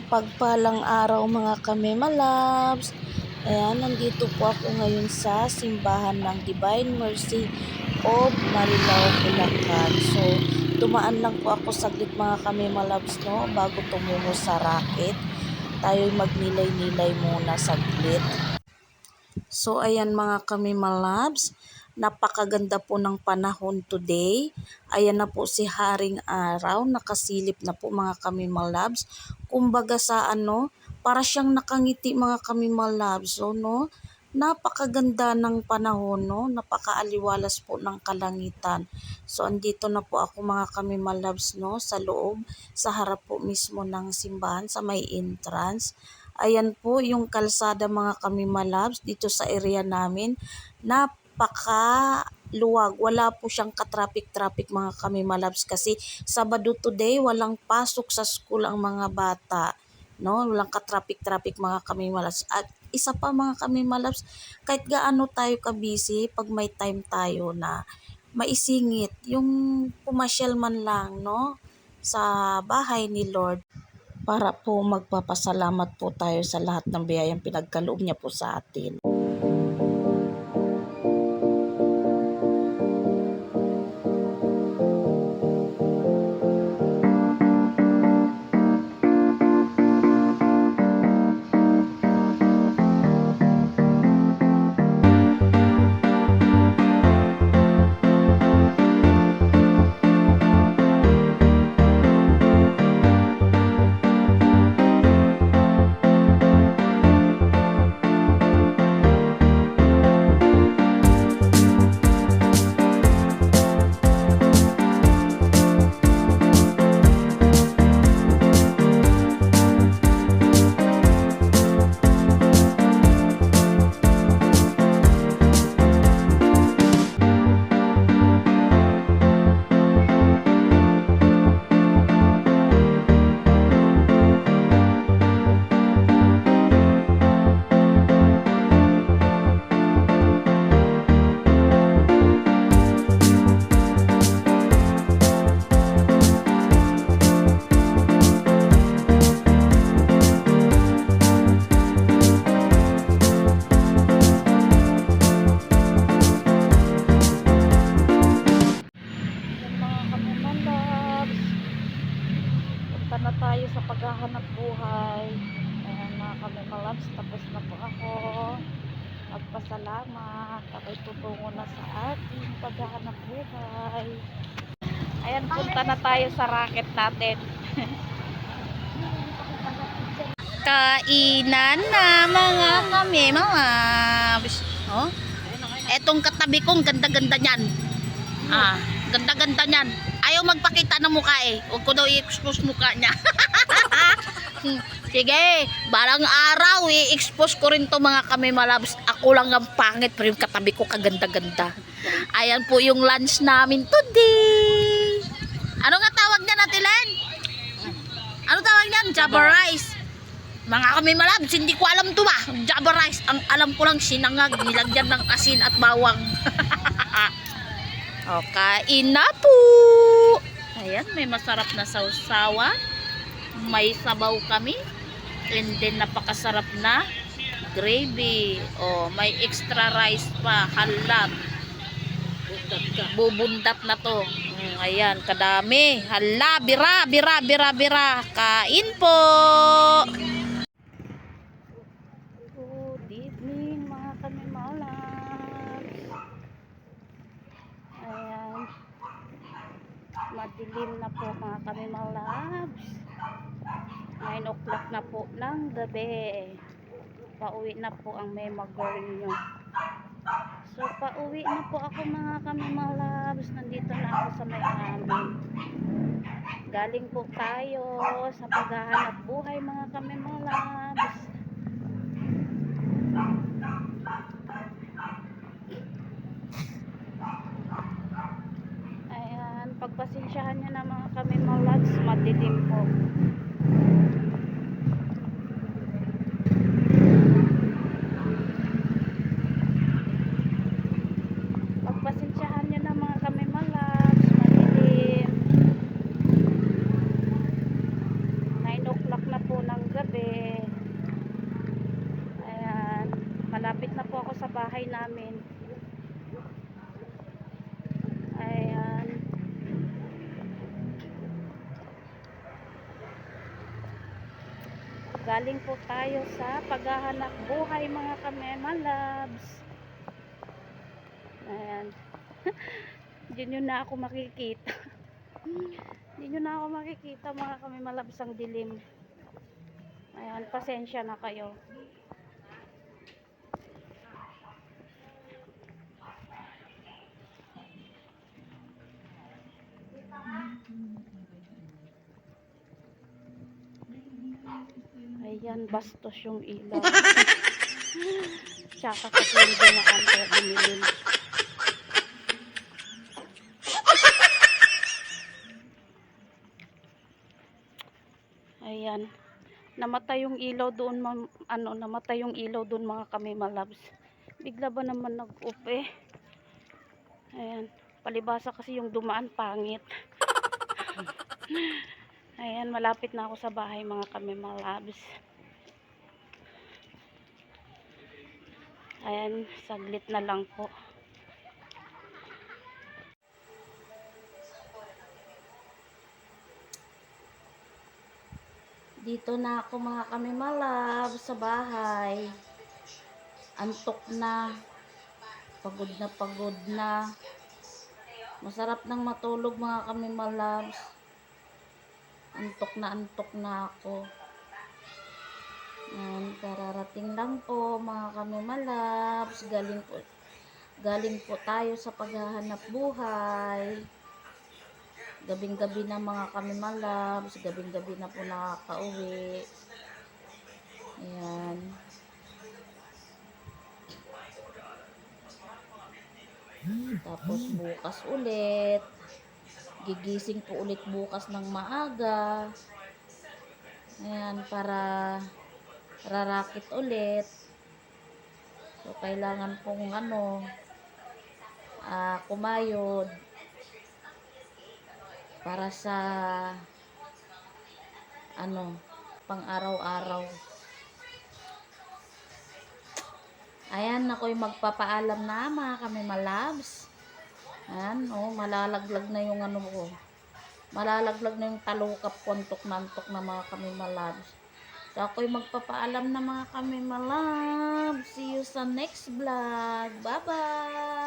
Mapagpalang araw mga kame-malabs. Ayan, nandito po ako ngayon sa simbahan ng Divine Mercy of Marilao, Bulacan. So, dumaan lang po ako saglit mga kame-malabs, no, bago tumungo sa racket. Tayo'y magnilay-nilay muna saglit. So, ayan mga kame-malabs, napakaganda po ng panahon today. Ayan na po si Haring Araw, nakasilip na po mga kame-malabs. Kumbaga sa para siyang nakangiti mga kame-malabs. So, no, napakaganda ng panahon, no, napakaaliwalas po ng kalangitan. So, andito na po ako mga kame-malabs, no, sa loob, sa harap po mismo ng simbahan, sa may entrance. Ayan po yung kalsada mga kame-malabs dito sa area namin. Napakaluwag. Wala po siyang katraffic-traffic mga kame-malabs kasi Sabado today walang pasok sa school ang mga bata. No, walang katraffic-traffic mga kame-malabs. At isa pa mga kame-malabs, kahit gaano tayo ka-busy, pag may time tayo na maisingit, yung pumasyal man lang, no, sa bahay ni Lord, para po magpapasalamat po tayo sa lahat ng biyayang pinagkaloob niya po sa atin. Punta na tayo sa paghahanap buhay. Ayan mga kame-malabs, tapos na po ako magpasalamat. Ako'y tutungo na sa ating paghahanap buhay. Ayan, punta na tayo sa racket natin. Kainan na mga kame-malabs. Oh, etong katabi kong ganda-ganda niyan. Ganda-ganda niyan. Ayaw magpakita ng mukha eh. Huwag ko daw i-expose mukha niya. Sige, balang araw i-expose ko rin to mga kame-malabs. Ako lang ang pangit pero yung katabi ko kaganda-ganda. Ayan po yung lunch namin today. Ano nga tawag niya natin, Len? Ano tawag niyan? Java rice. Mga kame-malabs, hindi ko alam to ba? Java rice. Ang alam ko lang sinangag, nilagyan ng asin at bawang. O, kain na po. Ayan, may masarap na sausawan. May sabaw kami. And then, napakasarap na gravy. O, may extra rice pa. Halap. Bubundat na to. Ayan, kadami. Hala, bira, bira, bira, bira. Kain po. Good evening, mga kame-malabs. Ayan, madilim na po mga kame-malabs. 9 o'clock na po ng gabi. Pauwi na po ang mema girl nyo. So pauwi na po ako mga kame-malabs. Nandito na ako sa may amin. Galing po tayo sa paghahanap buhay mga kame-malabs. Pagpasensyahan nyo na mga kame-malabs, madilim po. Pagpasensyahan nyo na mga kame-malabs, madilim. 9 o'clock na po ng bahay namin. Ayan. Galing po tayo sa paghahanap buhay mga kamemalabs. Ayan. Hindi nyo na ako makikita. Hindi nyo na ako makikita mga kamemalabs, ang dilim. Ayan, pasensya na kayo. Ayan, bastos yung ilaw. Tsaka kasi yung dumaan kaya dumilim. Ayan. Namatay yung ilaw doon, namatay yung ilaw doon mga kamemalabs. Bigla ba naman nag-off eh. Ayan. Palibasa kasi yung dumaan pangit. Ayan, malapit na ako sa bahay mga kamemalabs. Ayan, saglit na lang po. Dito na ako mga kamemalabs sa bahay. Antok na. Pagod na pagod na. Masarap nang matulog mga kamemalabs. Antok na ako. Ayan, kararating lang po mga kamemalabs. Galing po tayo sa paghahanap buhay. Gabing-gabi na mga kamemalabs. Gabing-gabi na po nakakauwi. Ayan. Tapos bukas ulit. Gigising po ulit bukas ng maaga. Ayan, para rarakit ulit. So, kailangan pong kumayod para sa pang araw-araw. Ayan, ako'y magpapaalam na mga kamemalabs. Ayan, malalaglag na yung ko. Malalaglag na yung talukap ko, antok na mga kamemalabs. So, ako'y magpapaalam na mga kamemalabs. See you sa next vlog. Bye-bye!